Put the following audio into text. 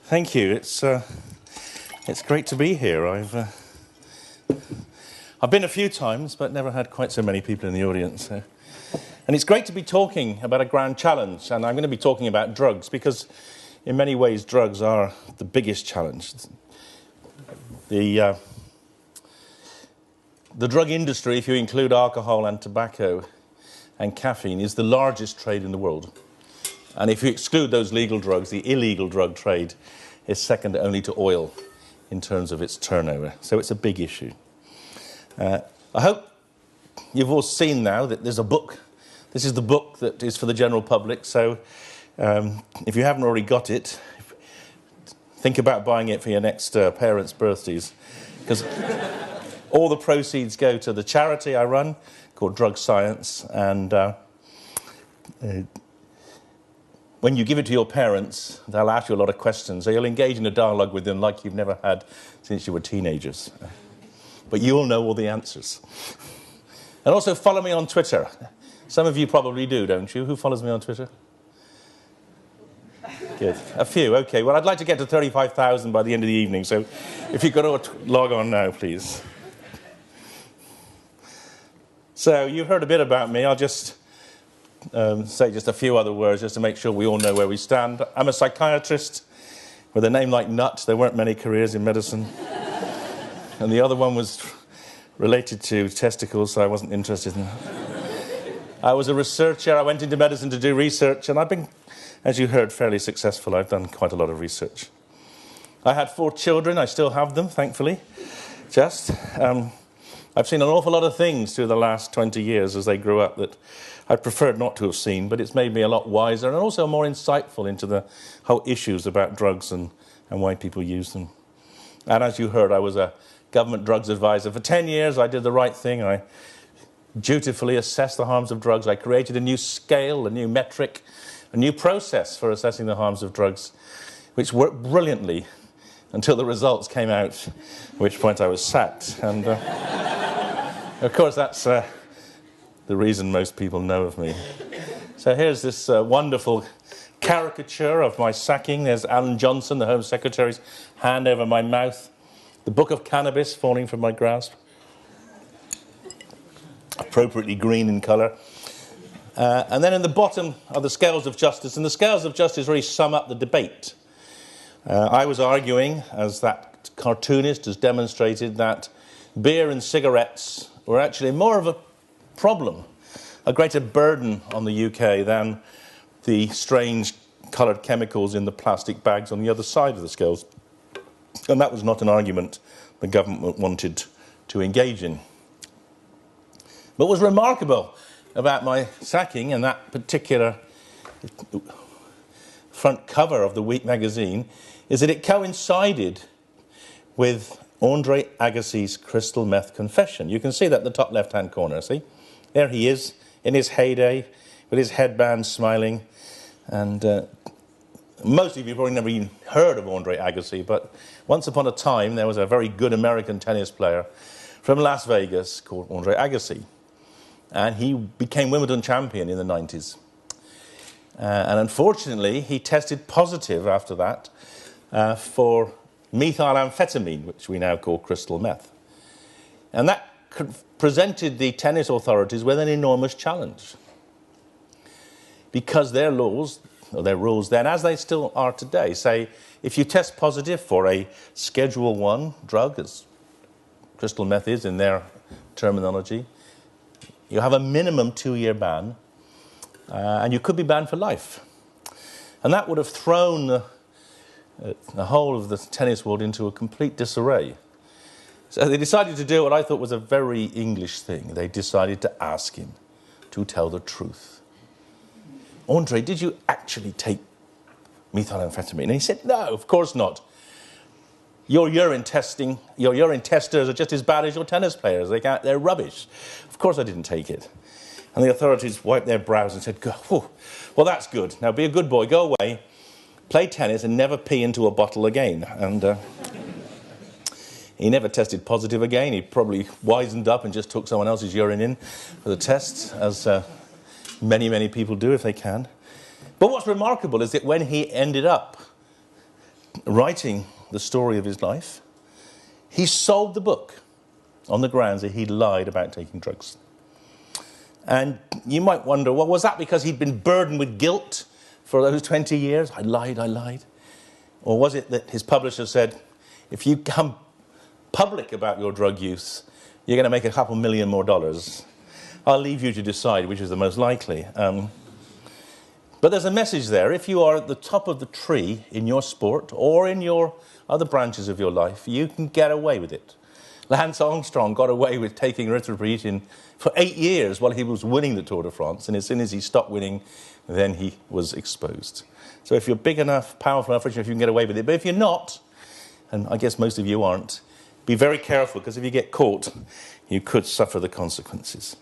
Thank you. It's great to be here. I've been a few times, but never had quite so many people in the audience. And it's great to be talking about a grand challenge, and I'm going to be talking about drugs because, in many ways, drugs are the biggest challenge. The drug industry, if you include alcohol and tobacco and caffeine, is the largest trade in the world. And if you exclude those legal drugs, the illegal drug trade is second only to oil in terms of its turnover. So it's a big issue. I hope you've all seen now that there's a book. This is the book that is for the general public. So if you haven't already got it, think about buying it for your next parents' birthdays. Because all the proceeds go to the charity I run called Drug Science. And when you give it to your parents, they'll ask you a lot of questions. So you'll engage in a dialogue with them like you've never had since you were teenagers. But you'll know all the answers. And also follow me on Twitter. Some of you probably do, don't you? Who follows me on Twitter? Good. A few, okay. Well, I'd like to get to 35,000 by the end of the evening, so if you could all log on now, please. So you've heard a bit about me. I'll just say just a few other words just to make sure we all know where we stand. I'm a psychiatrist with a name like Nutt. There weren't many careers in medicine. And the other one was related to testicles, so I wasn't interested in that. I was a researcher. I went into medicine to do research, and I've been, as you heard, fairly successful. I've done quite a lot of research. I had 4 children. I still have them, thankfully. I've seen an awful lot of things through the last 20 years as they grew up that I preferred not to have seen, but it's made me a lot wiser and also more insightful into the whole issues about drugs and why people use them. And as you heard, I was a government drugs advisor. For 10 years, I did the right thing. I dutifully assessed the harms of drugs. I created a new scale, a new metric, a new process for assessing the harms of drugs, which worked brilliantly until the results came out, at which point I was sacked. And of course, that's the reason most people know of me. So here's this wonderful caricature of my sacking. There's Alan Johnson, the Home Secretary's hand over my mouth. The book of cannabis falling from my grasp. Appropriately green in colour. And then in the bottom are the scales of justice. And the scales of justice really sum up the debate. I was arguing, as that cartoonist has demonstrated, that beer and cigarettes were actually more of a problem, a greater burden on the UK than the strange coloured chemicals in the plastic bags on the other side of the scales. And that was not an argument the government wanted to engage in. But what was remarkable about my sacking and that particular front cover of the Week magazine is that it coincided with Andre Agassi's crystal meth confession. You can see that in the top left-hand corner, see? There he is, in his heyday, with his headband smiling. And most of you probably never even heard of Andre Agassi, but once upon a time there was a very good American tennis player from Las Vegas called Andre Agassi. And he became Wimbledon champion in the 90s. And unfortunately, he tested positive after that for methylamphetamine, which we now call crystal meth. And that presented the tennis authorities with an enormous challenge. Because their laws, or their rules then, as they still are today, say if you test positive for a Schedule 1 drug, as crystal meth is in their terminology, you have a minimum 2-year ban, and you could be banned for life. And that would have thrown the whole of the tennis world into a complete disarray. So they decided to do what I thought was a very English thing. They decided to ask him to tell the truth. Andre, did you actually take methylamphetamine? And he said, no, of course not. Your urine testers are just as bad as your tennis players. They're rubbish. Of course I didn't take it. And the authorities wiped their brows and said, well, that's good. Now be a good boy, go away, play tennis and never pee into a bottle again. And he never tested positive again. He probably wisened up and just took someone else's urine in for the tests, as many, many people do if they can. But what's remarkable is that when he ended up writing the story of his life, he sold the book on the grounds that he lied about taking drugs. And you might wonder, well, was that because he'd been burdened with guilt for those 20 years? I lied. Or was it that his publisher said, if you come public about your drug use, you're going to make a couple million more dollars. I'll leave you to decide which is the most likely. But there's a message there. If you are at the top of the tree in your sport or in your other branches of your life, you can get away with it. Lance Armstrong got away with taking erythropoietin for 8 years while he was winning the Tour de France, and as soon as he stopped winning, then he was exposed. So if you're big enough, powerful enough, rich enough, you can get away with it. But if you're not, and I guess most of you aren't, be very careful, because if you get caught, you could suffer the consequences.